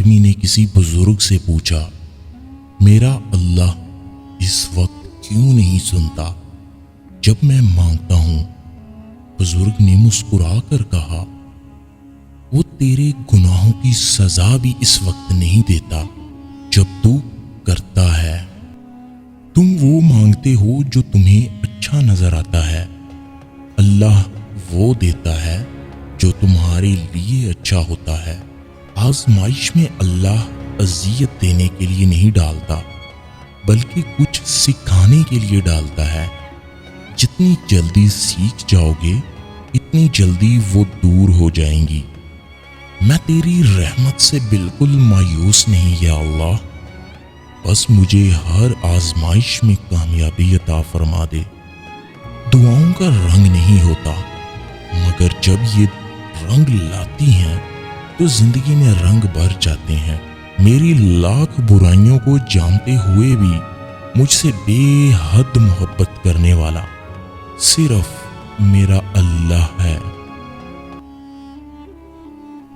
آدمی نے کسی بزرگ سے پوچھا، میرا اللہ اس وقت کیوں نہیں سنتا جب میں مانگتا ہوں؟ بزرگ نے مسکرا کر کہا، وہ تیرے گناہوں کی سزا بھی اس وقت نہیں دیتا جب تو کرتا ہے۔ تم وہ مانگتے ہو جو تمہیں اچھا نظر آتا ہے، اللہ وہ دیتا ہے جو تمہارے لیے اچھا ہوتا ہے۔ آزمائش میں اللہ اذیت دینے کے لیے نہیں ڈالتا بلکہ کچھ سکھانے کے لیے ڈالتا ہے۔ جتنی جلدی سیکھ جاؤ گے اتنی جلدی وہ دور ہو جائیں گی۔ میں تیری رحمت سے بالکل مایوس نہیں یا اللہ، بس مجھے ہر آزمائش میں کامیابی عطا فرما دے۔ دعاؤں کا رنگ نہیں ہوتا، مگر جب یہ رنگ لاتی ہیں تو زندگی میں رنگ بھر جاتے ہیں۔ میری لاکھ برائیوں کو جانتے ہوئے بھی مجھ سے بے حد محبت کرنے والا صرف میرا اللہ ہے۔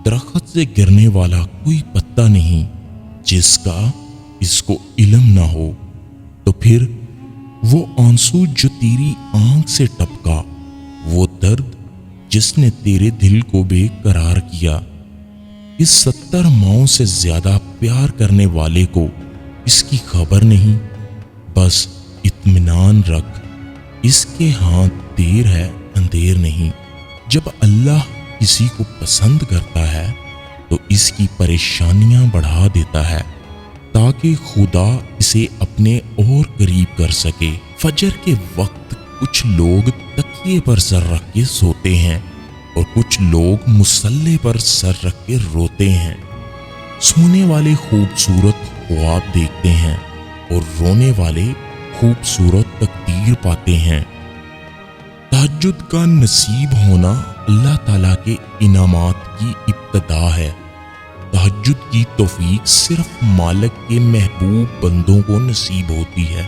درخت سے گرنے والا کوئی پتا نہیں جس کا اس کو علم نہ ہو، تو پھر وہ آنسو جو تیری آنکھ سے ٹپکا، وہ درد جس نے تیرے دل کو بے قرار کیا، اس 70 ماؤں سے زیادہ پیار کرنے والے کو اس کی خبر نہیں۔ بس اطمینان رکھ، اس کے ہاں دیر ہے اندھیر نہیں۔ جب اللہ کسی کو پسند کرتا ہے تو اس کی پریشانیاں بڑھا دیتا ہے تاکہ خدا اسے اپنے اور قریب کر سکے۔ فجر کے وقت کچھ لوگ تکیے پر سر رکھ کے سوتے ہیں اور کچھ لوگ مصلے پر سر رکھ کے روتے ہیں۔ سونے والے خوبصورت خواب دیکھتے ہیں اور رونے والے خوبصورت تقدیر پاتے ہیں۔ تہجد کا نصیب ہونا اللہ تعالیٰ کے انعامات کی ابتدا ہے۔ تہجد کی توفیق صرف مالک کے محبوب بندوں کو نصیب ہوتی ہے۔